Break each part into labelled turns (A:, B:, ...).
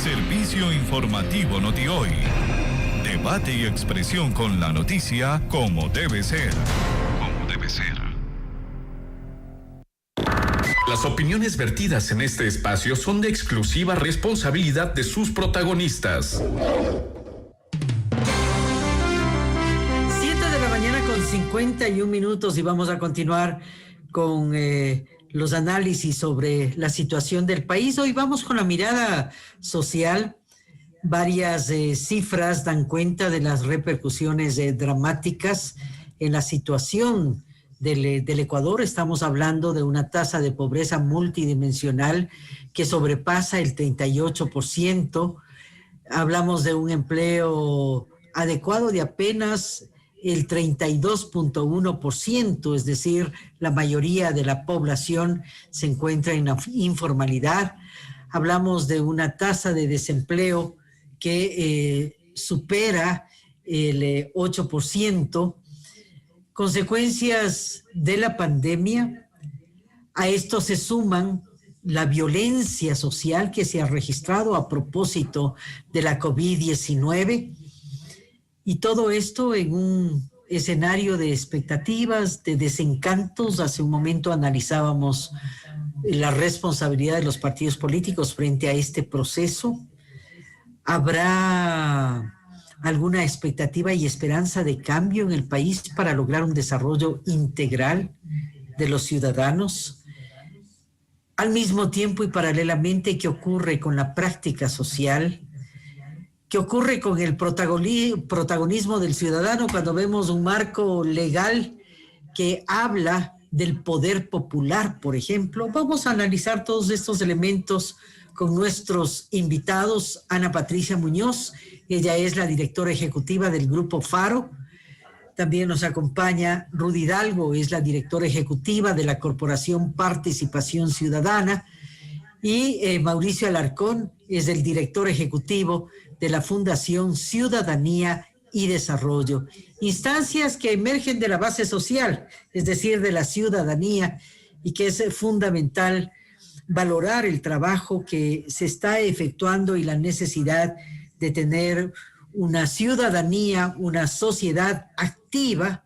A: Servicio informativo Notihoy. Debate y expresión con la noticia como debe ser. Como debe ser.
B: Las opiniones vertidas en este espacio son de exclusiva responsabilidad de sus protagonistas.
C: 7:51 a.m. y vamos a continuar con los análisis sobre la situación del país. Hoy vamos con la mirada social. Varias cifras dan cuenta de las repercusiones dramáticas en la situación del Ecuador. Estamos hablando de una tasa de pobreza multidimensional que sobrepasa el 38%. Hablamos de un empleo adecuado de apenas el 32.1%, es decir, la mayoría de la población se encuentra en la informalidad. Hablamos de una tasa de desempleo que supera el 8%. Consecuencias de la pandemia. A esto se suman la violencia social que se ha registrado a propósito de la COVID-19. Y todo esto en un escenario de expectativas, de desencantos. Hace un momento analizábamos la responsabilidad de los partidos políticos frente a este proceso. ¿Habrá alguna expectativa y esperanza de cambio en el país para lograr un desarrollo integral de los ciudadanos? Al mismo tiempo y paralelamente, ¿qué ocurre con la práctica social? ¿Qué ocurre con el protagonismo del ciudadano cuando vemos un marco legal que habla del poder popular, por ejemplo? Vamos a analizar todos estos elementos con nuestros invitados. Ana Patricia Muñoz, ella es la directora ejecutiva del Grupo Faro. También nos acompaña Rudy Hidalgo, es la directora ejecutiva de la Corporación Participación Ciudadana. Y Mauricio Alarcón es el director ejecutivo de la Fundación Ciudadanía y Desarrollo. Instancias que emergen de la base social, es decir, de la ciudadanía, y que es fundamental valorar el trabajo que se está efectuando y la necesidad de tener una ciudadanía, una sociedad activa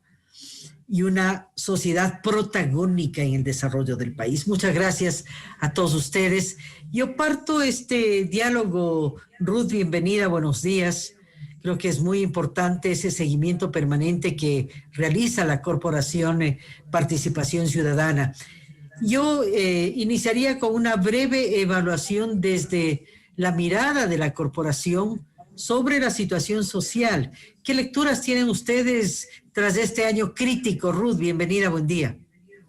C: y una sociedad protagónica en el desarrollo del país. Muchas gracias a todos ustedes. Yo parto este diálogo. Ruth, bienvenida, buenos días. Creo que es muy importante ese seguimiento permanente que realiza la Corporación Participación Ciudadana. Yo iniciaría con una breve evaluación desde la mirada de la corporación sobre la situación social. ¿Qué lecturas tienen ustedes tras este año crítico? Ruth, bienvenida, buen día.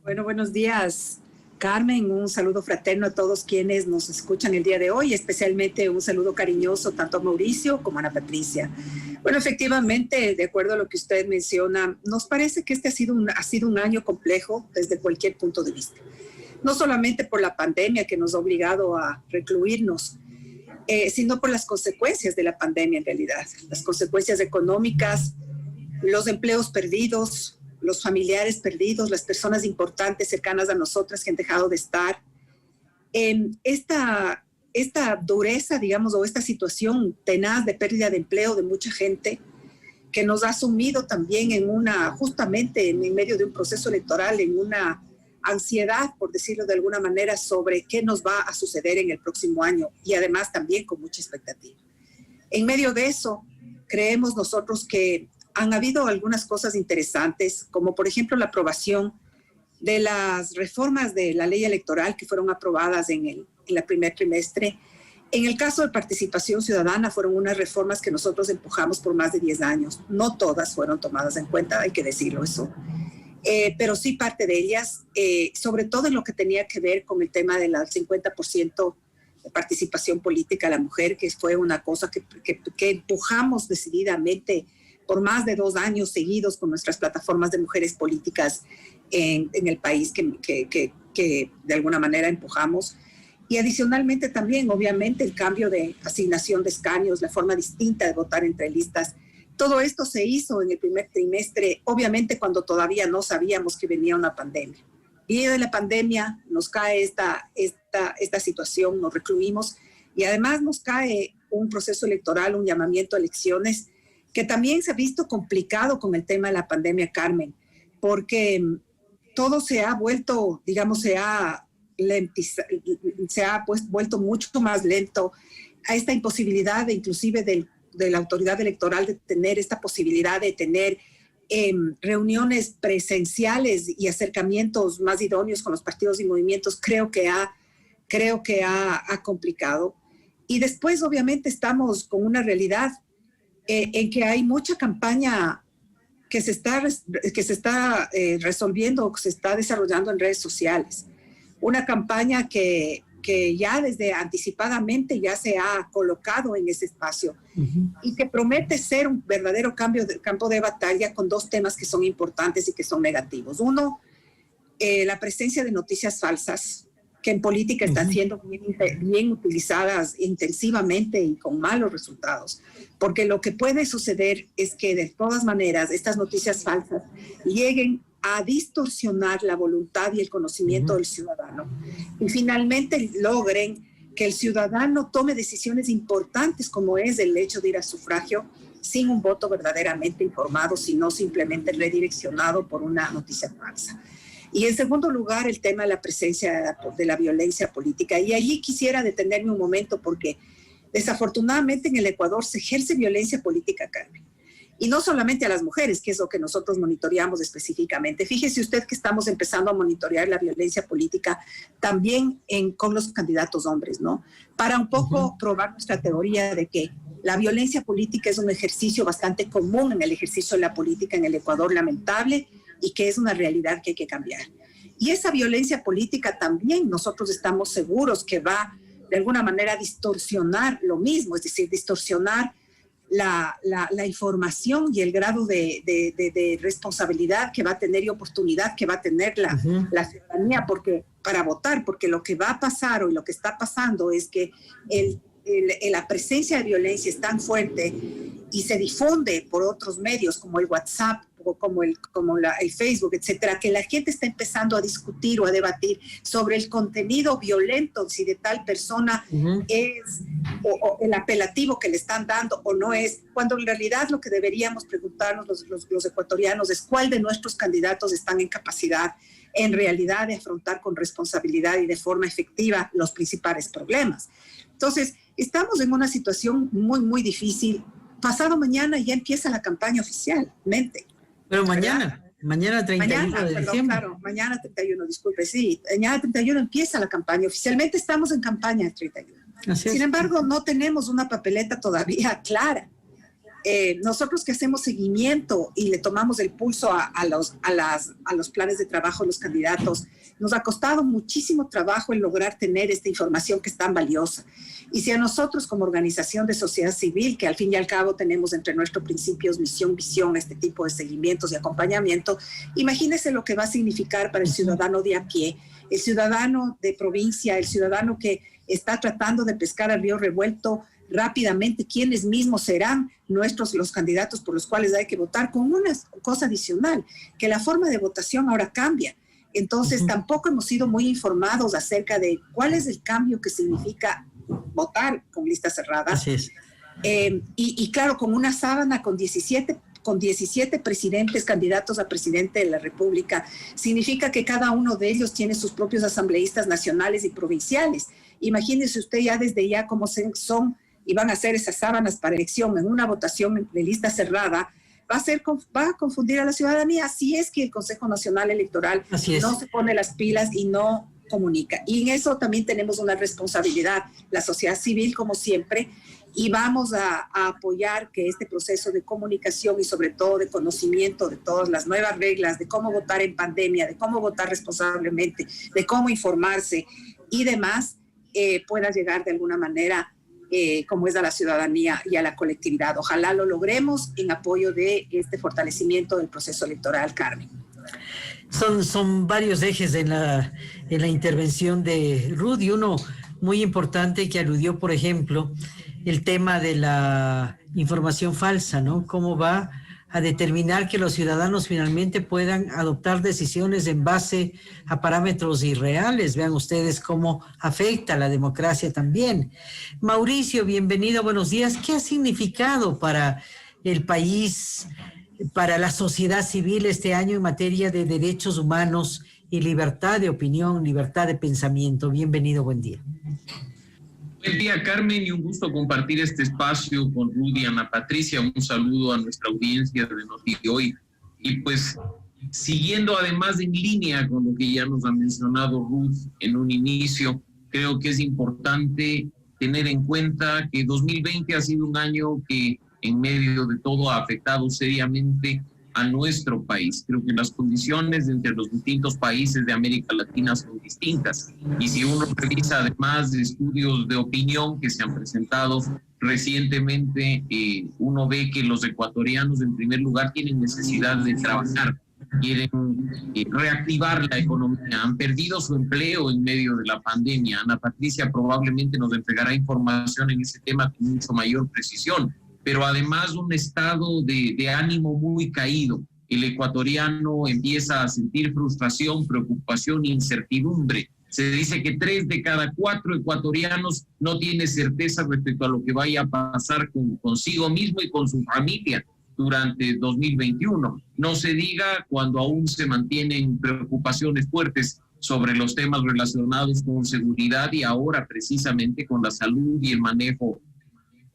D: Bueno, buenos días, Carmen. Un saludo fraterno a todos quienes nos escuchan el día de hoy, especialmente un saludo cariñoso tanto a Mauricio como a Ana Patricia. Bueno, efectivamente, de acuerdo a lo que usted menciona, nos parece que este ha sido un año complejo desde cualquier punto de vista. No solamente por la pandemia que nos ha obligado a recluirnos, sino por las consecuencias de la pandemia en realidad. Las consecuencias económicas, los empleos perdidos, los familiares perdidos, las personas importantes cercanas a nosotras que han dejado de estar. Esta dureza, digamos, o esta situación tenaz de pérdida de empleo de mucha gente que nos ha sumido también justamente en medio de un proceso electoral, en una ansiedad, por decirlo de alguna manera, sobre qué nos va a suceder en el próximo año y además también con mucha expectativa. En medio de eso, creemos nosotros que han habido algunas cosas interesantes, como por ejemplo la aprobación de las reformas de la ley electoral que fueron aprobadas en el primer trimestre. En el caso de participación ciudadana, fueron unas reformas que nosotros empujamos por más de 10 años. No todas fueron tomadas en cuenta, hay que decirlo eso. Pero sí parte de ellas, sobre todo en lo que tenía que ver con el tema del 50% de participación política a la mujer, que fue una cosa que empujamos decididamente por más de 2 años seguidos con nuestras plataformas de mujeres políticas en el país que de alguna manera empujamos. Y adicionalmente también, obviamente, el cambio de asignación de escaños, la forma distinta de votar entre listas. Todo esto se hizo en el primer trimestre, obviamente cuando todavía no sabíamos que venía una pandemia. Y de la pandemia nos cae esta situación, nos recluimos y además nos cae un proceso electoral, un llamamiento a elecciones, que también se ha visto complicado con el tema de la pandemia, Carmen, porque todo se ha vuelto, digamos, vuelto mucho más lento a esta imposibilidad inclusive de la autoridad electoral de tener esta posibilidad de tener reuniones presenciales y acercamientos más idóneos con los partidos y movimientos. Creo que ha complicado. Y después, obviamente, estamos con una realidad en que hay mucha campaña que se está resolviendo o que se está desarrollando en redes sociales. Una campaña que ya desde anticipadamente ya se ha colocado en ese espacio y que promete ser un verdadero campo de batalla con dos temas que son importantes y que son negativos. Uno, la presencia de noticias falsas, que en política están siendo bien utilizadas intensivamente y con malos resultados. Porque lo que puede suceder es que de todas maneras estas noticias falsas lleguen a distorsionar la voluntad y el conocimiento del ciudadano. Y finalmente logren que el ciudadano tome decisiones importantes como es el hecho de ir al sufragio sin un voto verdaderamente informado, sino simplemente redireccionado por una noticia falsa. Y en segundo lugar, el tema de la presencia de la violencia política. Y allí quisiera detenerme un momento porque desafortunadamente en el Ecuador se ejerce violencia política, Carmen. Y no solamente a las mujeres, que es lo que nosotros monitoreamos específicamente. Fíjese usted que estamos empezando a monitorear la violencia política también con los candidatos hombres, ¿no? Para un poco probar nuestra teoría de que la violencia política es un ejercicio bastante común en el ejercicio de la política en el Ecuador, lamentable, y que es una realidad que hay que cambiar. Y esa violencia política también nosotros estamos seguros que va de alguna manera a distorsionar lo mismo, es decir, distorsionar la información y el grado de responsabilidad que va a tener y oportunidad que va a tener la ciudadanía para votar, porque lo que va a pasar o lo que está pasando es que la presencia de violencia es tan fuerte y se difunde por otros medios como el WhatsApp o como el Facebook, etcétera, que la gente está empezando a discutir o a debatir sobre el contenido violento, si de tal persona es o el apelativo que le están dando o no es, cuando en realidad lo que deberíamos preguntarnos los ecuatorianos es cuál de nuestros candidatos están en capacidad en realidad de afrontar con responsabilidad y de forma efectiva los principales problemas. Entonces, estamos en una situación muy, muy difícil. Pasado mañana ya empieza la campaña oficialmente.
C: Pero mañana 31 de diciembre.
D: Claro, mañana 31, disculpe, sí. Mañana 31 empieza la campaña. Oficialmente estamos en campaña el 31. Sin embargo, no tenemos una papeleta todavía clara. Nosotros que hacemos seguimiento y le tomamos el pulso a los planes de trabajo de los candidatos, nos ha costado muchísimo trabajo el lograr tener esta información que es tan valiosa. Y si a nosotros como organización de sociedad civil, que al fin y al cabo tenemos entre nuestros principios misión, visión, este tipo de seguimientos y acompañamiento, imagínese lo que va a significar para el ciudadano de a pie, el ciudadano de provincia, el ciudadano que está tratando de pescar al río revuelto rápidamente, quiénes mismos serán los candidatos por los cuales hay que votar, con una cosa adicional, que la forma de votación ahora cambia. Entonces, tampoco hemos sido muy informados acerca de cuál es el cambio que significa votar con lista cerrada.
C: Así es.
D: Y claro, con una sábana con 17 presidentes, candidatos a presidente de la República, significa que cada uno de ellos tiene sus propios asambleístas nacionales y provinciales. Imagínese usted ya desde ya cómo son y van a hacer esas sábanas para elección en una votación de lista cerrada, va a confundir a la ciudadanía si es que el Consejo Nacional Electoral no se pone las pilas y no comunica. Y en eso también tenemos una responsabilidad, la sociedad civil como siempre, y vamos a apoyar que este proceso de comunicación y sobre todo de conocimiento de todas las nuevas reglas, de cómo votar en pandemia, de cómo votar responsablemente, de cómo informarse y demás, pueda llegar de alguna manera como es a la ciudadanía y a la colectividad. Ojalá lo logremos en apoyo de este fortalecimiento del proceso electoral, Carmen.
C: Son varios ejes en la intervención de Ruth, y uno muy importante que aludió, por ejemplo, el tema de la información falsa, ¿no? Cómo va a determinar que los ciudadanos finalmente puedan adoptar decisiones en base a parámetros irreales. Vean ustedes cómo afecta a la democracia también. Mauricio, bienvenido, buenos días. ¿Qué ha significado para el país, para la sociedad civil este año en materia de derechos humanos y libertad de opinión, libertad de pensamiento? Bienvenido, buen día.
E: Buen día, Carmen, y un gusto compartir este espacio con Ruth y Ana Patricia. Un saludo a nuestra audiencia de NotiHoy. Y pues, siguiendo además en línea con lo que ya nos ha mencionado Ruth en un inicio, creo que es importante tener en cuenta que 2020 ha sido un año que en medio de todo ha afectado seriamente a nuestro país. Creo que las condiciones entre los distintos países de América Latina son distintas. Y si uno revisa además de estudios de opinión que se han presentado recientemente, uno ve que los ecuatorianos en primer lugar tienen necesidad de trabajar, quieren reactivar la economía, han perdido su empleo en medio de la pandemia. Ana Patricia probablemente nos entregará información en ese tema con mucho mayor precisión, pero además un estado de ánimo muy caído. El ecuatoriano empieza a sentir frustración, preocupación, incertidumbre. Se dice que 3 de cada 4 ecuatorianos no tiene certeza respecto a lo que vaya a pasar consigo mismo y con su familia durante 2021. No se diga cuando aún se mantienen preocupaciones fuertes sobre los temas relacionados con seguridad y ahora precisamente con la salud y el manejo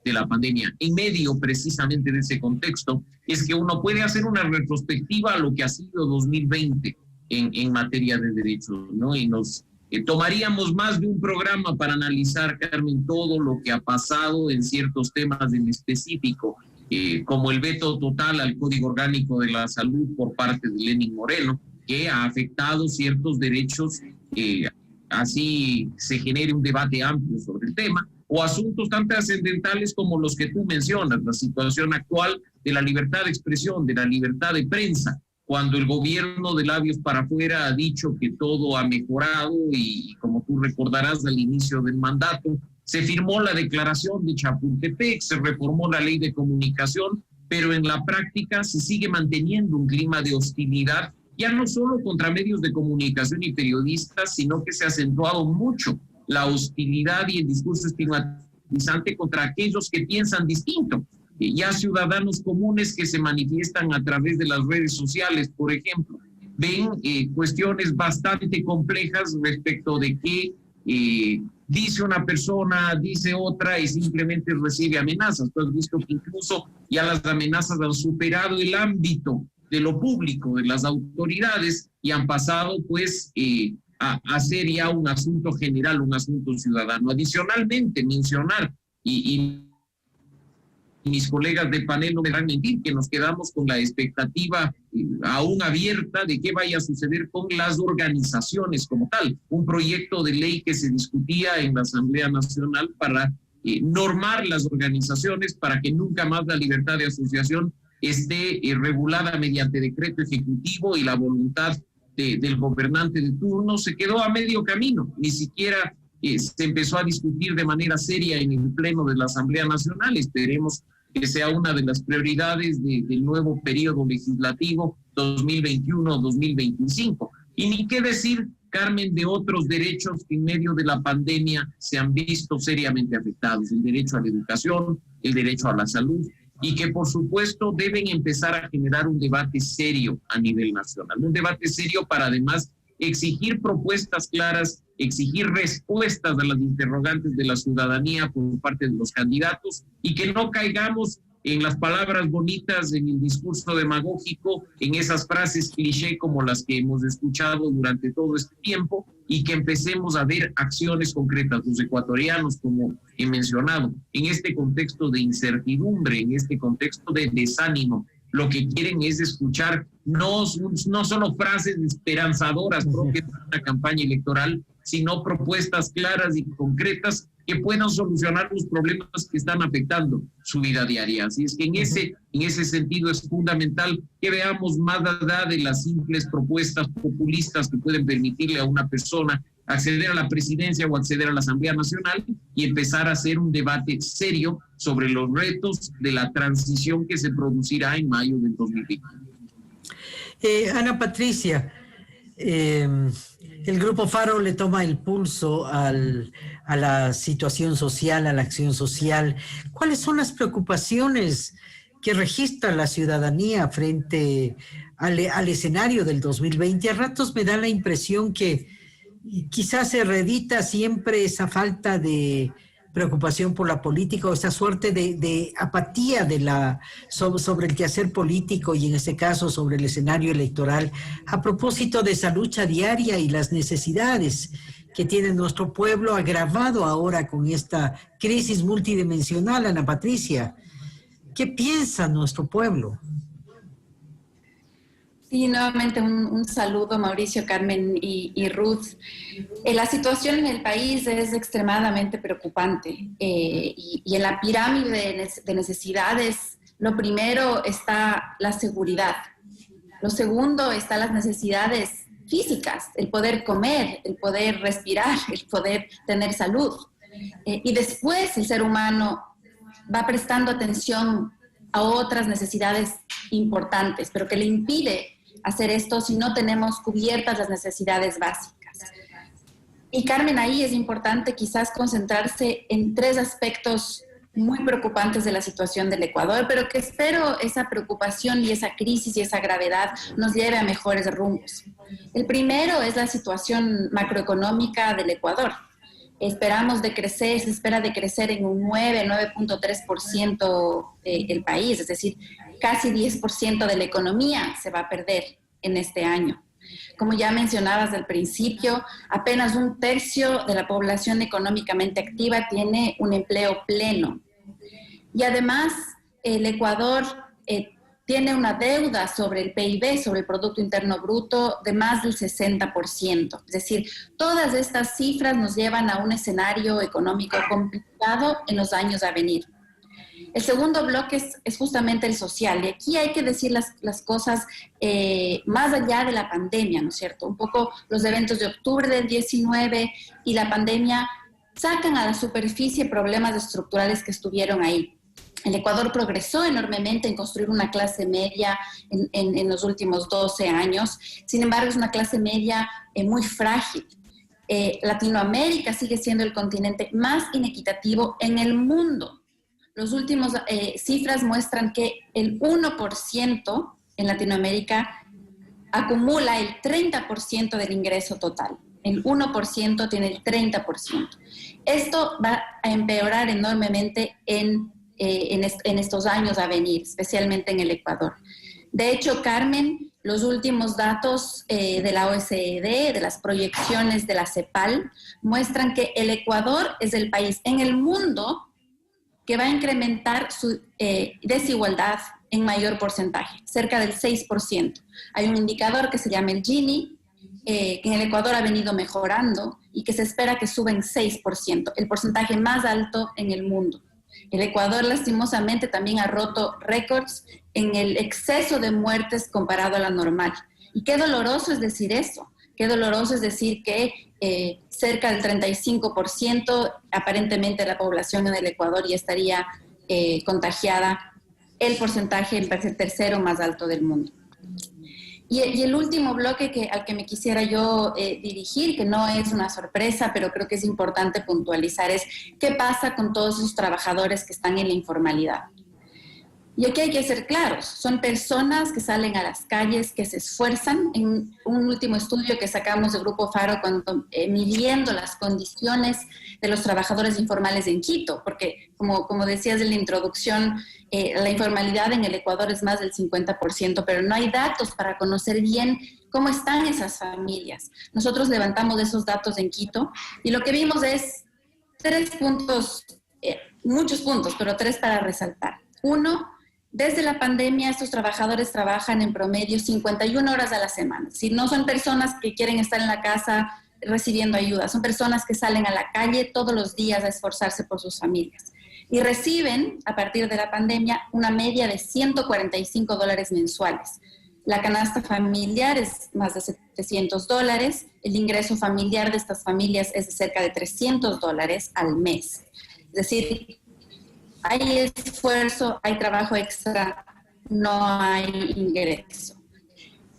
E: de la pandemia. En medio precisamente de ese contexto es que uno puede hacer una retrospectiva a lo que ha sido 2020 en materia de derechos, ¿no? Y nos tomaríamos más de un programa para analizar, Carmen, todo lo que ha pasado en ciertos temas en específico, como el veto total al Código Orgánico de la Salud por parte de Lenín Moreno, que ha afectado ciertos derechos, así se genere un debate amplio sobre el tema, o asuntos tan trascendentales como los que tú mencionas, la situación actual de la libertad de expresión, de la libertad de prensa, cuando el gobierno de labios para afuera ha dicho que todo ha mejorado y como tú recordarás al inicio del mandato, se firmó la declaración de Chapultepec, se reformó la ley de comunicación, pero en la práctica se sigue manteniendo un clima de hostilidad, ya no solo contra medios de comunicación y periodistas, sino que se ha acentuado mucho la hostilidad y el discurso estigmatizante contra aquellos que piensan distinto. Ya ciudadanos comunes que se manifiestan a través de las redes sociales, por ejemplo, ven cuestiones bastante complejas respecto de qué dice una persona, dice otra y simplemente recibe amenazas. Tú has visto que incluso ya las amenazas han superado el ámbito de lo público, de las autoridades, y han pasado pues a hacer ya un asunto general, un asunto ciudadano. Adicionalmente, mencionar, y mis colegas de panel no me van a mentir, que nos quedamos con la expectativa aún abierta de qué vaya a suceder con las organizaciones como tal. Un proyecto de ley que se discutía en la Asamblea Nacional para normar las organizaciones para que nunca más la libertad de asociación esté regulada mediante decreto ejecutivo y la voluntad del gobernante de turno se quedó a medio camino. Ni siquiera se empezó a discutir de manera seria en el pleno de la Asamblea Nacional. Esperemos que sea una de las prioridades del nuevo periodo legislativo 2021-2025. Y ni qué decir, Carmen, de otros derechos que en medio de la pandemia se han visto seriamente afectados: el derecho a la educación, el derecho a la salud, y que por supuesto deben empezar a generar un debate serio a nivel nacional, un debate serio para además exigir propuestas claras, exigir respuestas a las interrogantes de la ciudadanía por parte de los candidatos, y que no caigamos en las palabras bonitas, en el discurso demagógico, en esas frases cliché como las que hemos escuchado durante todo este tiempo, y que empecemos a ver acciones concretas. Los ecuatorianos, como he mencionado, en este contexto de incertidumbre, en este contexto de desánimo, lo que quieren es escuchar no solo frases esperanzadoras propias de una campaña electoral, sino propuestas claras y concretas que puedan solucionar los problemas que están afectando su vida diaria. Así es que en ese sentido es fundamental que veamos más allá de las simples propuestas populistas que pueden permitirle a una persona acceder a la presidencia o acceder a la Asamblea Nacional y empezar a hacer un debate serio sobre los retos de la transición que se producirá en mayo del 2020.
C: Ana Patricia, el Grupo Faro le toma el pulso a la situación social, a la acción social. ¿Cuáles son las preocupaciones que registra la ciudadanía frente al escenario del 2020? A ratos me da la impresión que quizás se reedita siempre esa falta de preocupación por la política o esa suerte de apatía sobre el quehacer político y en este caso sobre el escenario electoral a propósito de esa lucha diaria y las necesidades que tiene nuestro pueblo agravado ahora con esta crisis multidimensional. Ana Patricia, ¿qué piensa nuestro pueblo?
F: Sí, nuevamente un saludo, Mauricio, Carmen y Ruth. La situación en el país es extremadamente preocupante y en la pirámide de necesidades, lo primero está la seguridad. Lo segundo está las necesidades físicas, el poder comer, el poder respirar, el poder tener salud. Y después el ser humano va prestando atención a otras necesidades importantes, pero que le impide hacer esto si no tenemos cubiertas las necesidades básicas. Y Carmen, ahí es importante quizás concentrarse en tres aspectos muy preocupantes de la situación del Ecuador, pero que espero esa preocupación y esa crisis y esa gravedad nos lleve a mejores rumbos. El primero es la situación macroeconómica del Ecuador. Esperamos de crecer, se espera de crecer en un 9.3% el país, es decir, casi 10% de la economía se va a perder en este año. Como ya mencionabas al principio, apenas 1/3 de la población económicamente activa tiene un empleo pleno. Y además, el Ecuador tiene una deuda sobre el PIB, sobre el Producto Interno Bruto, de más del 60%. Es decir, todas estas cifras nos llevan a un escenario económico complicado en los años a venir. El segundo bloque es justamente el social, y aquí hay que decir las cosas más allá de la pandemia, ¿no es cierto? Un poco los eventos de octubre del 19 y la pandemia sacan a la superficie problemas estructurales que estuvieron ahí. El Ecuador progresó enormemente en construir una clase media en los últimos 12 años, sin embargo es una clase media muy frágil. Latinoamérica sigue siendo el continente más inequitativo en el mundo. Los últimos cifras muestran que el 1% en Latinoamérica acumula el 30% del ingreso total. El 1% tiene el 30%. Esto va a empeorar enormemente en estos años a venir, especialmente en el Ecuador. De hecho, Carmen, los últimos datos de la OECD, de las proyecciones de la CEPAL, muestran que el Ecuador es el país en el mundo que va a incrementar su desigualdad en mayor porcentaje, cerca del 6%. Hay un indicador que se llama el Gini, que en el Ecuador ha venido mejorando y que se espera que suba en 6%, el porcentaje más alto en el mundo. El Ecuador lastimosamente también ha roto récords en el exceso de muertes comparado a la normal. Y qué doloroso es decir eso, qué doloroso es decir que cerca del 35% aparentemente de la población en el Ecuador ya estaría contagiada, el porcentaje el tercero más alto del mundo. Y el último bloque al que me quisiera yo dirigir, que no es una sorpresa, pero creo que es importante puntualizar, es qué pasa con todos esos trabajadores que están en la informalidad. Y aquí hay que ser claros, son personas que salen a las calles, que se esfuerzan. En un último estudio que sacamos del Grupo Faro, midiendo las condiciones de los trabajadores informales en Quito, porque como decías en la introducción, la informalidad en el Ecuador es más del 50%, pero no hay datos para conocer bien cómo están esas familias. Nosotros levantamos esos datos en Quito y lo que vimos es 3 puntos, muchos puntos, pero 3 para resaltar. 1, desde la pandemia, estos trabajadores trabajan en promedio 51 horas a la semana. Si no son personas que quieren estar en la casa recibiendo ayuda, son personas que salen a la calle todos los días a esforzarse por sus familias. Y reciben, a partir de la pandemia, una media de $145 mensuales. La canasta familiar es más de $700. El ingreso familiar de estas familias es de cerca de $300 al mes. Es decir, hay esfuerzo, hay trabajo extra, no hay ingreso.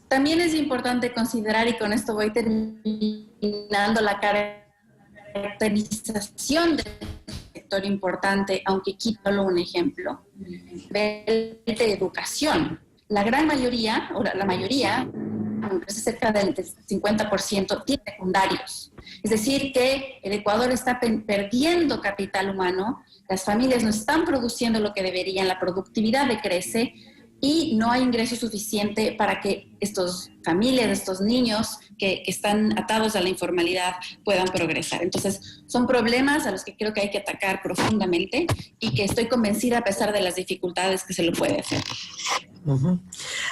F: También es importante considerar, y con esto voy terminando, la caracterización del sector importante, aunque quito solo un ejemplo, de educación. La gran mayoría, o la mayoría, cerca del 50%, tiene secundarios. Es decir, que el Ecuador está perdiendo capital humano, las familias no están produciendo lo que deberían, la productividad decrece y no hay ingreso suficiente para que estas familias, estos niños que están atados a la informalidad puedan progresar. Entonces, son problemas a los que creo que hay que atacar profundamente y que estoy convencida, a pesar de las dificultades, que se lo puede hacer.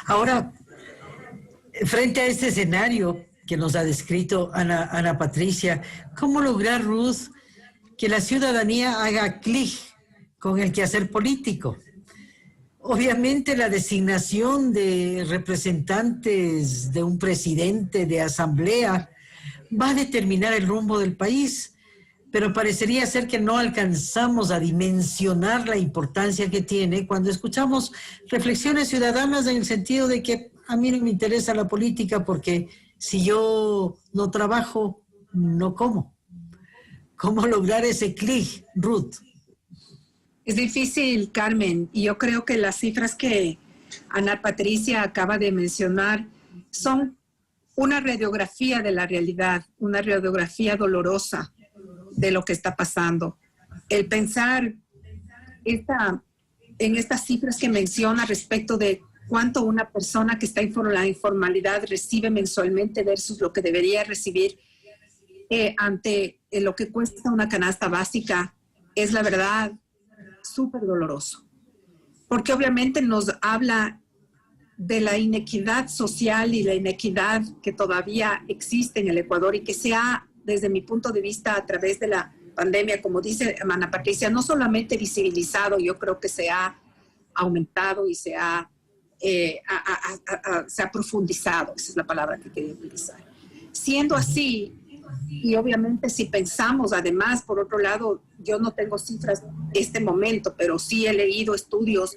C: Ahora, frente a este escenario que nos ha descrito Ana Patricia, ¿cómo lograr, Ruth, que la ciudadanía haga clic con el quehacer político? Obviamente la designación de representantes de un presidente de asamblea va a determinar el rumbo del país, pero parecería ser que no alcanzamos a dimensionar la importancia que tiene cuando escuchamos reflexiones ciudadanas en el sentido de que a mí no me interesa la política porque si yo no trabajo, no como. ¿Cómo lograr ese clic, Ruth?
D: Es difícil, Carmen, y yo creo que las cifras que Ana Patricia acaba de mencionar son una radiografía de la realidad, una radiografía dolorosa de lo que está pasando. El pensar en estas cifras que menciona respecto de cuánto una persona que está en la informalidad recibe mensualmente versus lo que debería recibir ante lo que cuesta una canasta básica, es la verdad súper doloroso. Porque obviamente nos habla de la inequidad social y la inequidad que todavía existe en el Ecuador y que se ha, desde mi punto de vista, a través de la pandemia, como dice Ana Patricia, no solamente visibilizado, yo creo que se ha aumentado y se ha profundizado, esa es la palabra que quería utilizar. Siendo así, y obviamente si pensamos, además, por otro lado, yo no tengo cifras en este momento, pero sí he leído estudios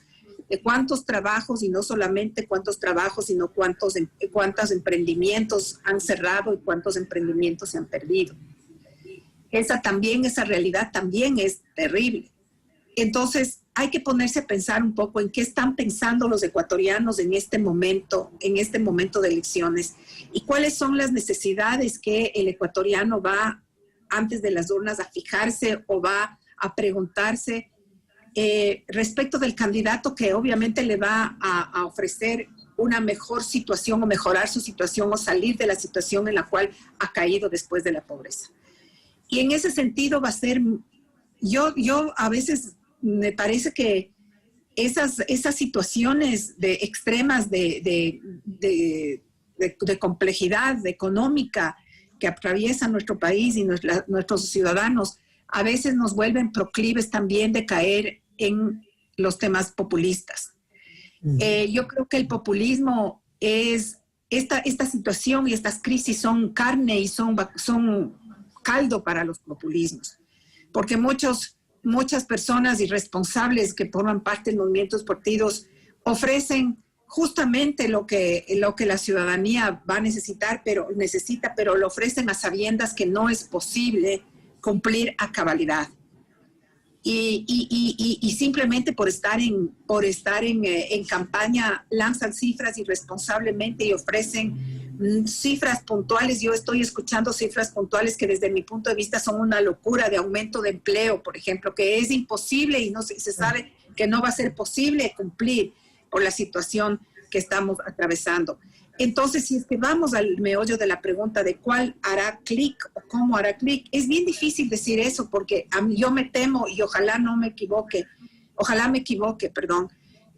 D: de cuántos trabajos, y no solamente cuántos trabajos, sino cuántos emprendimientos han cerrado y cuántos emprendimientos se han perdido. Esa realidad también es terrible. Entonces, hay que ponerse a pensar un poco en qué están pensando los ecuatorianos en este momento de elecciones, y cuáles son las necesidades que el ecuatoriano va antes de las urnas a fijarse o va a preguntarse respecto del candidato que obviamente le va a ofrecer una mejor situación o mejorar su situación o salir de la situación en la cual ha caído después de la pobreza. Y en ese sentido va a ser, yo a veces me parece que esas situaciones extremas de complejidad económica que atraviesa nuestro país y nuestros ciudadanos a veces nos vuelven proclives también de caer en los temas populistas. Yo creo que el populismo es esta situación y estas crisis son carne y son caldo para los populismos, porque muchas personas irresponsables que forman parte de movimientos partidos ofrecen justamente lo que la ciudadanía va a necesita, pero lo ofrecen a sabiendas que no es posible cumplir a cabalidad. Y simplemente por estar en campaña lanzan cifras irresponsablemente y ofrecen cifras puntuales. Yo estoy escuchando cifras puntuales que desde mi punto de vista son una locura, de aumento de empleo, por ejemplo, que es imposible y se sabe que no va a ser posible cumplir por la situación que estamos atravesando. Entonces, si es que vamos al meollo de la pregunta de cuál hará clic o cómo hará clic, es bien difícil decir eso, porque yo me temo, y ojalá me equivoque,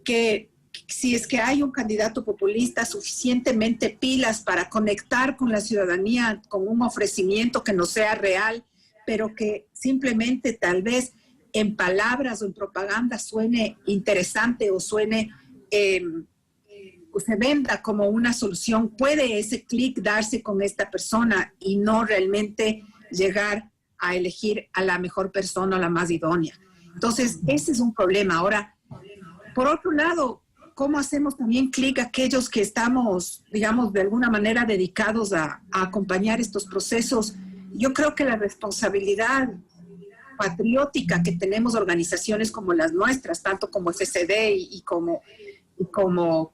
D: que si es que hay un candidato populista suficientemente pilas para conectar con la ciudadanía con un ofrecimiento que no sea real, pero que simplemente tal vez en palabras o en propaganda suene interesante o suene se venda como una solución, puede ese clic darse con esta persona y no realmente llegar a elegir a la mejor persona o la más idónea. Entonces, ese es un problema. Ahora, por otro lado, ¿cómo hacemos también clic aquellos que estamos, digamos, de alguna manera dedicados a acompañar estos procesos? Yo creo que la responsabilidad patriótica que tenemos organizaciones como las nuestras, tanto como FCD y como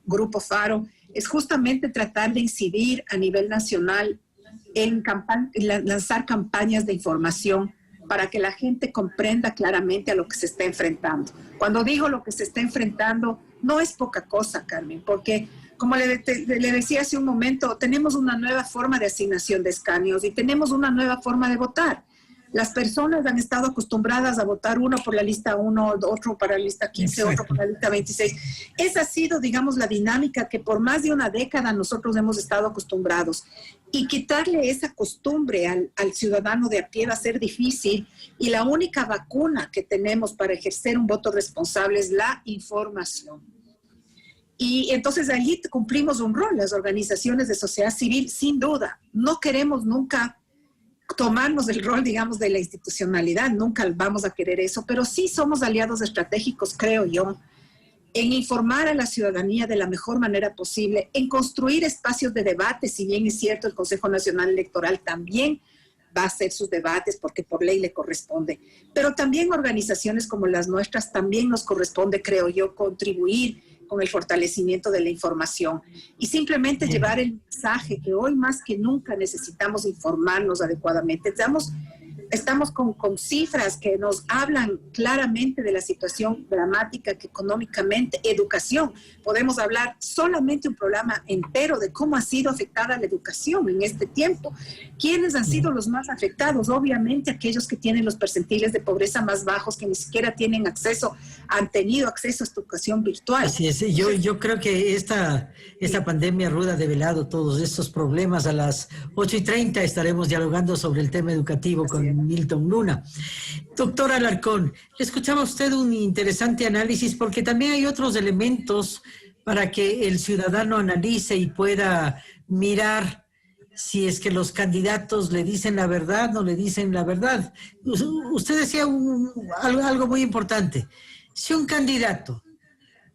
D: Grupo Faro, es justamente tratar de incidir a nivel nacional en lanzar campañas de información para que la gente comprenda claramente a lo que se está enfrentando. Cuando digo lo que se está enfrentando, no es poca cosa, Carmen, porque como le decía hace un momento, tenemos una nueva forma de asignación de escaños y tenemos una nueva forma de votar. Las personas han estado acostumbradas a votar uno por la lista 1, otro para la lista 15, Exacto. Otro por la lista 26. Esa ha sido, digamos, la dinámica que por más de una década nosotros hemos estado acostumbrados. Y quitarle esa costumbre al ciudadano de a pie va a ser difícil. Y la única vacuna que tenemos para ejercer un voto responsable es la información. Y entonces allí cumplimos un rol, las organizaciones de sociedad civil, sin duda. No queremos nunca tomarnos el rol, digamos, de la institucionalidad, nunca vamos a querer eso, pero sí somos aliados estratégicos, creo yo, en informar a la ciudadanía de la mejor manera posible, en construir espacios de debate, si bien es cierto, el Consejo Nacional Electoral también va a hacer sus debates porque por ley le corresponde, pero también organizaciones como las nuestras también nos corresponde, creo yo, contribuir con el fortalecimiento de la información y simplemente llevar el mensaje que hoy más que nunca necesitamos informarnos adecuadamente. Estamos con cifras que nos hablan claramente de la situación dramática que económicamente, educación, podemos hablar solamente un programa entero de cómo ha sido afectada la educación en este tiempo. ¿Quiénes han sido los más afectados? Obviamente aquellos que tienen los percentiles de pobreza más bajos, que ni siquiera han tenido acceso a esta educación virtual.
C: Así es, yo creo que esta pandemia ruda ha develado todos estos problemas. A las 8:30 estaremos dialogando sobre el tema educativo con Milton Luna. Doctor Alarcón, le escuchaba a usted un interesante análisis porque también hay otros elementos para que el ciudadano analice y pueda mirar si es que los candidatos le dicen la verdad, no le dicen la verdad. Usted decía algo muy importante. Si un candidato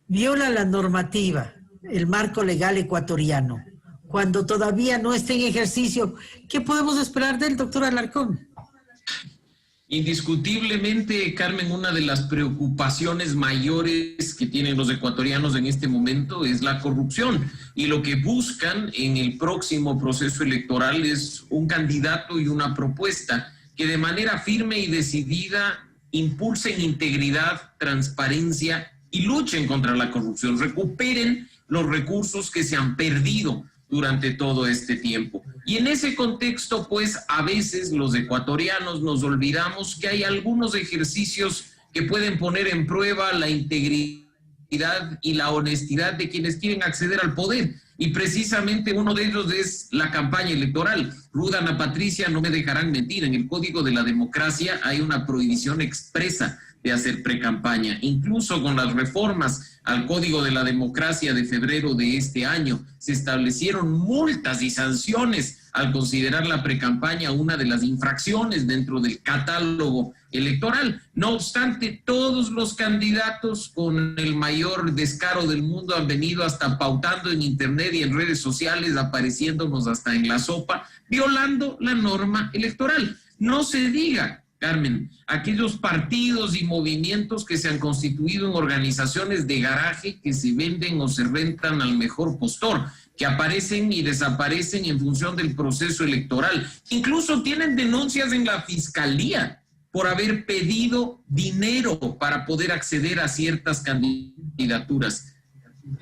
C: viola la normativa, el marco legal ecuatoriano, cuando todavía no esté en ejercicio, ¿qué podemos esperar del doctor Alarcón?
E: Indiscutiblemente, Carmen, una de las preocupaciones mayores que tienen los ecuatorianos en este momento es la corrupción. Y lo que buscan en el próximo proceso electoral es un candidato y una propuesta que de manera firme y decidida impulsen integridad, transparencia y luchen contra la corrupción, recuperen los recursos que se han perdido durante todo este tiempo. Y en ese contexto, pues, a veces los ecuatorianos nos olvidamos que hay algunos ejercicios que pueden poner en prueba la integridad y la honestidad de quienes quieren acceder al poder. Y precisamente uno de ellos es la campaña electoral. Ruth, Ana Patricia, no me dejarán mentir, en el Código de la Democracia hay una prohibición expresa de hacer precampaña. Incluso con las reformas al Código de la Democracia de febrero de este año, se establecieron multas y sanciones al considerar la precampaña una de las infracciones dentro del catálogo electoral. No obstante, todos los candidatos con el mayor descaro del mundo han venido hasta pautando en internet y en redes sociales, apareciéndonos hasta en la sopa, violando la norma electoral. No se diga, Carmen, aquellos partidos y movimientos que se han constituido en organizaciones de garaje que se venden o se rentan al mejor postor, que aparecen y desaparecen en función del proceso electoral. Incluso tienen denuncias en la fiscalía por haber pedido dinero para poder acceder a ciertas candidaturas.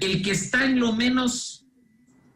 E: El que está en lo menos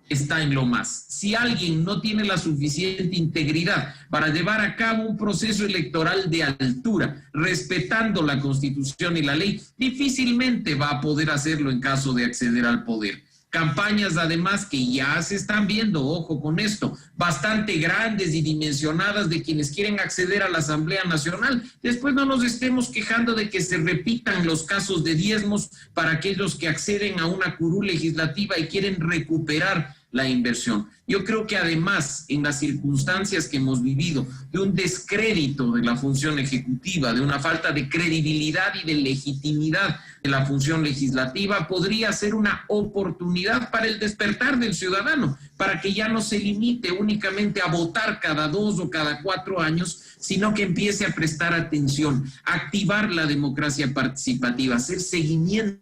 E: está en lo más. Si alguien no tiene la suficiente integridad para llevar a cabo un proceso electoral de altura, respetando la Constitución y la ley, difícilmente va a poder hacerlo en caso de acceder al poder. campañas además que ya se están viendo, ojo con esto, bastante grandes y dimensionadas de quienes quieren acceder a la Asamblea Nacional. Después no nos estemos quejando de que se repitan los casos de diezmos para aquellos que acceden a una curul legislativa y quieren recuperar la inversión. Yo creo que además, en las circunstancias que hemos vivido, de un descrédito de la función ejecutiva, de una falta de credibilidad y de legitimidad de la función legislativa, podría ser una oportunidad para el despertar del ciudadano, para que ya no se limite únicamente a votar cada 2 o cada 4 años, sino que empiece a prestar atención, a activar la democracia participativa, hacer seguimiento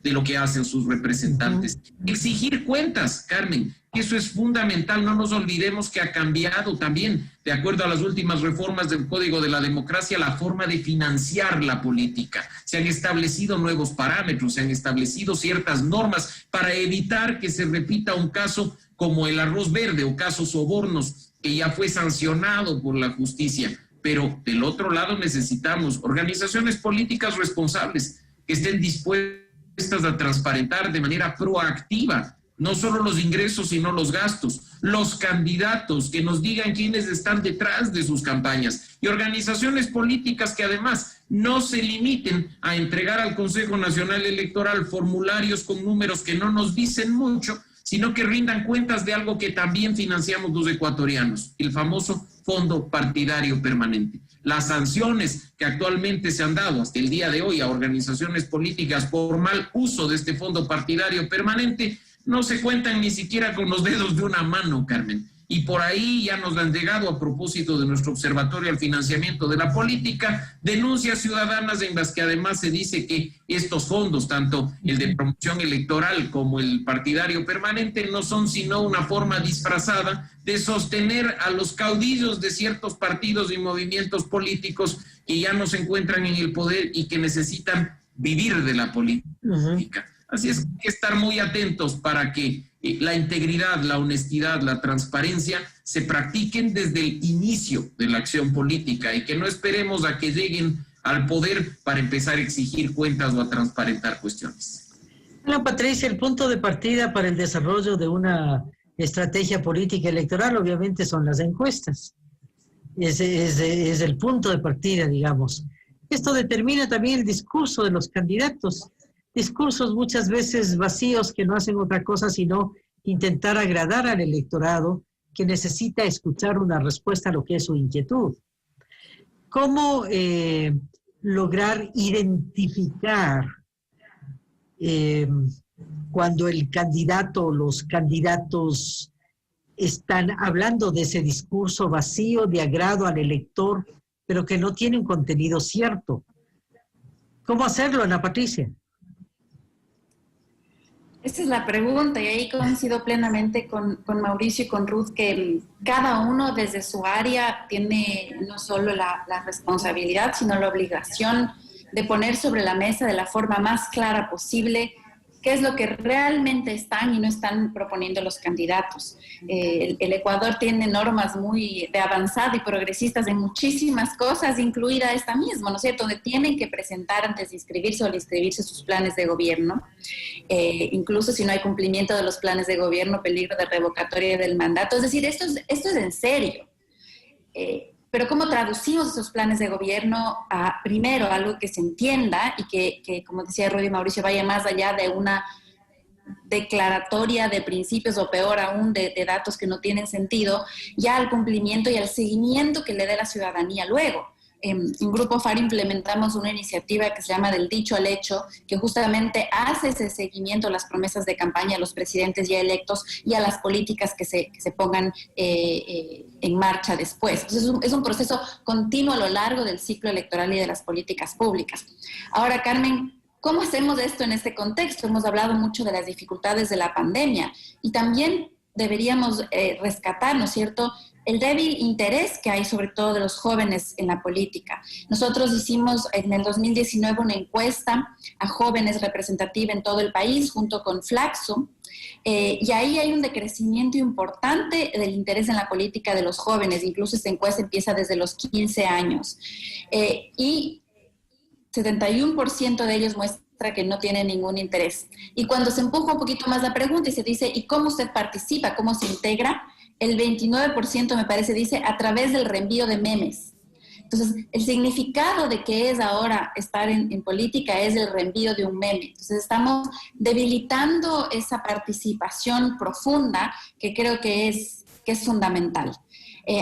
E: de lo que hacen sus representantes. Exigir cuentas, Carmen, eso es fundamental. No nos olvidemos que ha cambiado también, de acuerdo a las últimas reformas del Código de la Democracia, la forma de financiar la política. Se han establecido nuevos parámetros, se han establecido ciertas normas para evitar que se repita un caso como el arroz verde o casos sobornos, que ya fue sancionado por la justicia. Pero del otro lado necesitamos organizaciones políticas responsables que estén dispuestas a transparentar de manera proactiva no solo los ingresos, sino los gastos, los candidatos, que nos digan quiénes están detrás de sus campañas, y organizaciones políticas que además no se limiten a entregar al Consejo Nacional Electoral formularios con números que no nos dicen mucho, sino que rindan cuentas de algo que también financiamos los ecuatorianos, el famoso Fondo Partidario Permanente. Las sanciones que actualmente se han dado hasta el día de hoy a organizaciones políticas por mal uso de este Fondo Partidario Permanente no se cuentan ni siquiera con los dedos de una mano, Carmen. Y por ahí ya nos han llegado, a propósito de nuestro Observatorio al Financiamiento de la Política, denuncias ciudadanas en las que además se dice que estos fondos, tanto el de promoción electoral como el partidario permanente, no son sino una forma disfrazada de sostener a los caudillos de ciertos partidos y movimientos políticos que ya no se encuentran en el poder y que necesitan vivir de la política. Así es que hay que estar muy atentos para que la integridad, la honestidad, la transparencia se practiquen desde el inicio de la acción política y que no esperemos a que lleguen al poder para empezar a exigir cuentas o a transparentar cuestiones.
C: Bueno, Patricia, el punto de partida para el desarrollo de una estrategia política electoral obviamente son las encuestas. Es el punto de partida, digamos. Esto determina también el discurso de los candidatos. Discursos muchas veces vacíos que no hacen otra cosa sino intentar agradar al electorado que necesita escuchar una respuesta a lo que es su inquietud. ¿Cómo lograr identificar cuando el candidato o los candidatos están hablando de ese discurso vacío de agrado al elector, pero que no tiene un contenido cierto? ¿Cómo hacerlo, Ana Patricia?
F: Esa es la pregunta, y ahí coincido plenamente con Mauricio y con Ruth, que cada uno desde su área tiene no solo la responsabilidad, sino la obligación de poner sobre la mesa de la forma más clara posible qué es lo que realmente están y no están proponiendo los candidatos. El Ecuador tiene normas muy de avanzada y progresistas en muchísimas cosas, incluida esta misma, ¿no es cierto?, donde tienen que presentar antes de inscribirse o de inscribirse sus planes de gobierno. Incluso si no hay cumplimiento de los planes de gobierno, peligro de revocatoria del mandato. Es decir, esto es en serio. Pero ¿cómo traducimos esos planes de gobierno a, primero, algo que se entienda y que, como decía Rudy y Mauricio, vaya más allá de una declaratoria de principios o peor aún de datos que no tienen sentido, ya al cumplimiento y al seguimiento que le dé la ciudadanía luego? En Grupo FAR implementamos una iniciativa que se llama Del Dicho al Hecho, que justamente hace ese seguimiento a las promesas de campaña a los presidentes ya electos y a las políticas que se pongan en marcha después. Entonces es un proceso continuo a lo largo del ciclo electoral y de las políticas públicas. Ahora, Carmen, ¿cómo hacemos esto en este contexto? Hemos hablado mucho de las dificultades de la pandemia y también deberíamos rescatar, ¿no es cierto?, el débil interés que hay sobre todo de los jóvenes en la política. Nosotros hicimos en el 2019 una encuesta a jóvenes representativa en todo el país junto con Flaxo, y ahí hay un decrecimiento importante del interés en la política de los jóvenes. Incluso esta encuesta empieza desde los 15 años. Y 71% de ellos muestran que no tiene ningún interés. Y cuando se empuja un poquito más la pregunta y se dice, ¿y cómo usted participa? ¿Cómo se integra? El 29% me parece dice, a través del reenvío de memes. Entonces, el significado de que es ahora estar en política es el reenvío de un meme. Entonces, estamos debilitando esa participación profunda que creo que es fundamental.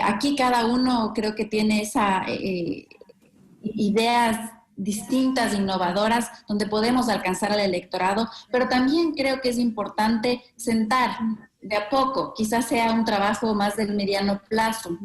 F: Aquí cada uno creo que tiene esa ideas distintas, innovadoras, donde podemos alcanzar al electorado, pero también creo que es importante sentar de a poco, quizás sea un trabajo más del mediano plazo,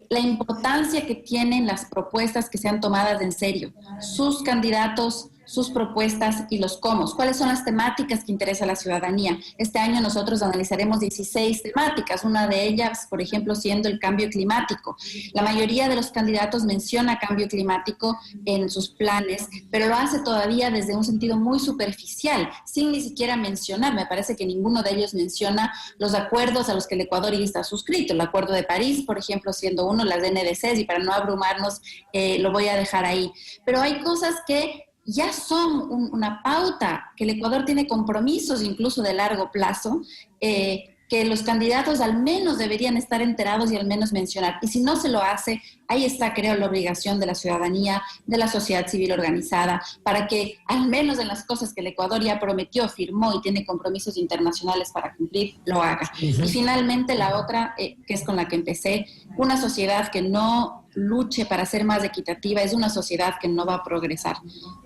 F: la importancia que tienen las propuestas que sean tomadas en serio, sus candidatos, sus propuestas y los cómo. ¿Cuáles son las temáticas que interesa a la ciudadanía? Este año nosotros analizaremos 16 temáticas, una de ellas, por ejemplo, siendo el cambio climático. La mayoría de los candidatos menciona cambio climático en sus planes, pero lo hace todavía desde un sentido muy superficial, sin ni siquiera mencionar, me parece que ninguno de ellos menciona los acuerdos a los que el Ecuador ya está suscrito. El Acuerdo de París, por ejemplo, siendo uno, las NDCs, y para no abrumarnos, lo voy a dejar ahí. Pero hay cosas que ya son una pauta, que el Ecuador tiene compromisos incluso de largo plazo, que los candidatos al menos deberían estar enterados y al menos mencionar. Y si no se lo hace, ahí está, creo, la obligación de la ciudadanía, de la sociedad civil organizada, para que al menos en las cosas que el Ecuador ya prometió, firmó y tiene compromisos internacionales para cumplir, lo haga. Y finalmente la otra, que es con la que empecé, una sociedad que no luche para ser más equitativa es una sociedad que no va a progresar.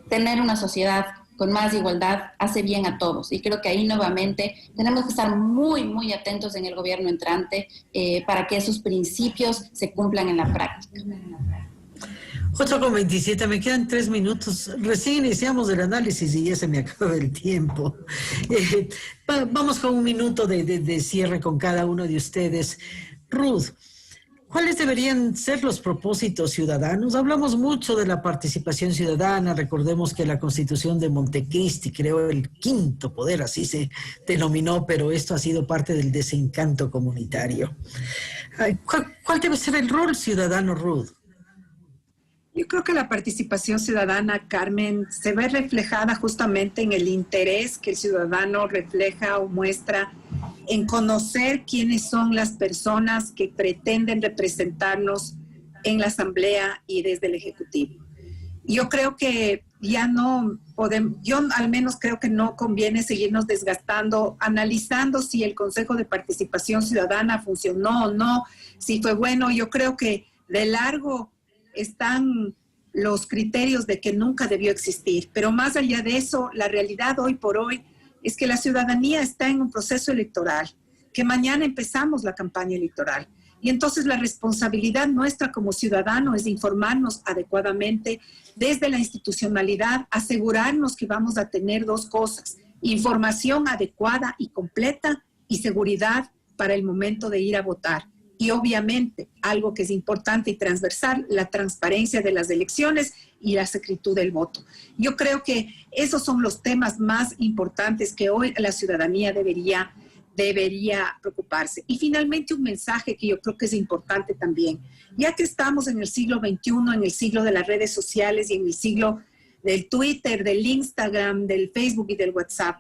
F: Tener una sociedad con más igualdad hace bien a todos. Y creo que ahí nuevamente tenemos que estar muy, muy atentos en el gobierno entrante para que esos principios se cumplan en la práctica.
C: 8:27, me quedan 3 minutos. Recién iniciamos el análisis y ya se me acaba el tiempo. Vamos con un minuto de cierre con cada uno de ustedes. Ruth, ¿cuáles deberían ser los propósitos ciudadanos? Hablamos mucho de la participación ciudadana. Recordemos que la Constitución de Montecristi creó el quinto poder, así se denominó, pero esto ha sido parte del desencanto comunitario. ¿Cuál debe ser el rol ciudadano, Ruth?
D: Yo creo que la participación ciudadana, Carmen, se ve reflejada justamente en el interés que el ciudadano refleja o muestra en conocer quiénes son las personas que pretenden representarnos en la Asamblea y desde el Ejecutivo. Yo creo que ya no podemos, yo al menos creo que no conviene seguirnos desgastando, analizando si el Consejo de Participación Ciudadana funcionó o no, si fue bueno. Yo creo que de largo están los criterios de que nunca debió existir, pero más allá de eso, la realidad hoy por hoy es que la ciudadanía está en un proceso electoral, que mañana empezamos la campaña electoral. Y entonces la responsabilidad nuestra como ciudadano es informarnos adecuadamente desde la institucionalidad, asegurarnos que vamos a tener 2 cosas: información adecuada y completa y seguridad para el momento de ir a votar. Y obviamente, algo que es importante y transversal, la transparencia de las elecciones y la secretud del voto. Yo creo que esos son los temas más importantes que hoy la ciudadanía debería preocuparse. Y finalmente un mensaje que yo creo que es importante también. Ya que estamos en el siglo XXI, en el siglo de las redes sociales y en el siglo del Twitter, del Instagram, del Facebook y del WhatsApp,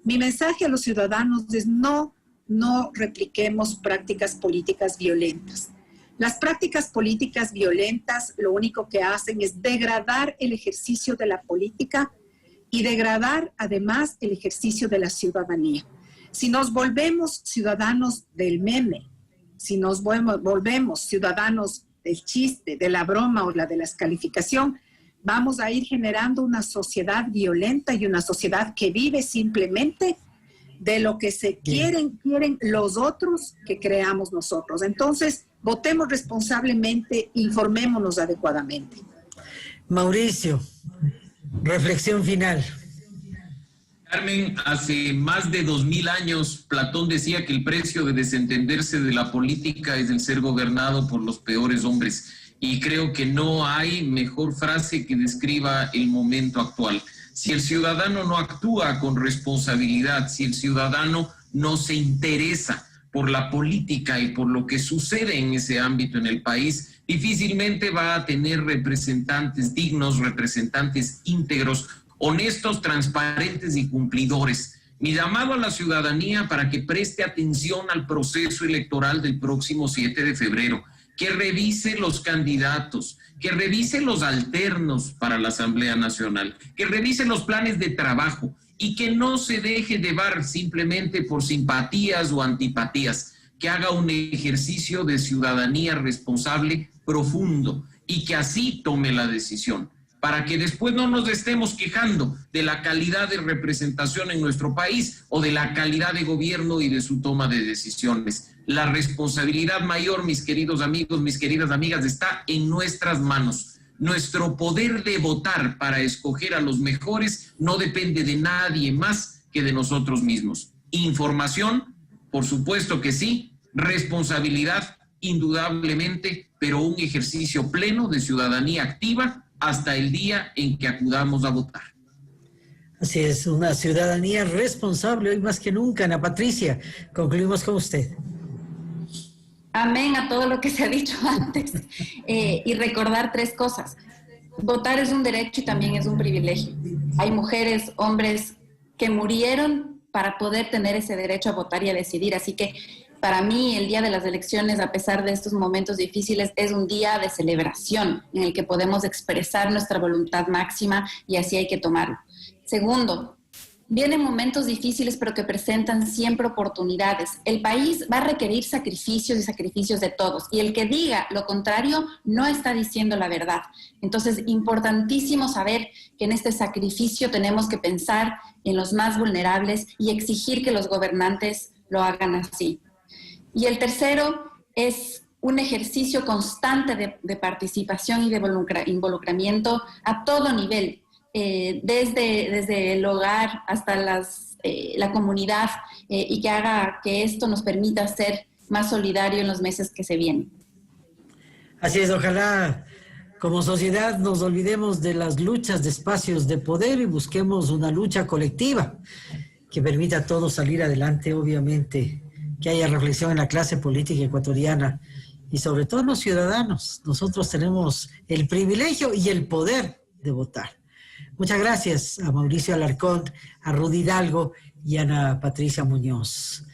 D: mi mensaje a los ciudadanos es no repliquemos prácticas políticas violentas. Las prácticas políticas violentas lo único que hacen es degradar el ejercicio de la política y degradar además el ejercicio de la ciudadanía. Si nos volvemos ciudadanos del meme, si nos volvemos ciudadanos del chiste, de la broma o la de la descalificación, vamos a ir generando una sociedad violenta y una sociedad que vive simplemente de lo que quieren los otros que creamos nosotros. Entonces, votemos responsablemente, informémonos adecuadamente.
C: Mauricio, reflexión final.
E: Carmen, hace más de 2000 años, Platón decía que el precio de desentenderse de la política es el ser gobernado por los peores hombres. Y creo que no hay mejor frase que describa el momento actual. Si el ciudadano no actúa con responsabilidad, si el ciudadano no se interesa por la política y por lo que sucede en ese ámbito en el país, difícilmente va a tener representantes dignos, representantes íntegros, honestos, transparentes y cumplidores. Mi llamado a la ciudadanía para que preste atención al proceso electoral del próximo 7 de febrero, que revise los candidatos, que revise los alternos para la Asamblea Nacional, que revise los planes de trabajo y que no se deje llevar simplemente por simpatías o antipatías, que haga un ejercicio de ciudadanía responsable profundo y que así tome la decisión, para que después no nos estemos quejando de la calidad de representación en nuestro país o de la calidad de gobierno y de su toma de decisiones. La responsabilidad mayor, mis queridos amigos, mis queridas amigas, está en nuestras manos. Nuestro poder de votar para escoger a los mejores no depende de nadie más que de nosotros mismos. Información, por supuesto que sí, responsabilidad, indudablemente, pero un ejercicio pleno de ciudadanía activa hasta el día en que acudamos a votar.
C: Así es, una ciudadanía responsable hoy más que nunca. Ana Patricia, concluimos con usted.
F: Amén a todo lo que se ha dicho antes. Y recordar 3 cosas. Votar es un derecho y también es un privilegio. Hay mujeres, hombres que murieron para poder tener ese derecho a votar y a decidir. Así que para mí el día de las elecciones, a pesar de estos momentos difíciles, es un día de celebración en el que podemos expresar nuestra voluntad máxima y así hay que tomarlo. Segundo, vienen momentos difíciles pero que presentan siempre oportunidades. El país va a requerir sacrificios y sacrificios de todos y el que diga lo contrario no está diciendo la verdad. Entonces, importantísimo saber que en este sacrificio tenemos que pensar en los más vulnerables y exigir que los gobernantes lo hagan así. Y el tercero es un ejercicio constante de participación y de involucramiento a todo nivel, desde el hogar hasta la comunidad, y que haga que esto nos permita ser más solidario en los meses que se vienen.
C: Así es, ojalá como sociedad nos olvidemos de las luchas de espacios de poder y busquemos una lucha colectiva que permita a todos salir adelante, obviamente, que haya reflexión en la clase política ecuatoriana y sobre todo los ciudadanos. Nosotros tenemos el privilegio y el poder de votar. Muchas gracias a Mauricio Alarcón, a Rudy Hidalgo y a Ana Patricia Muñoz.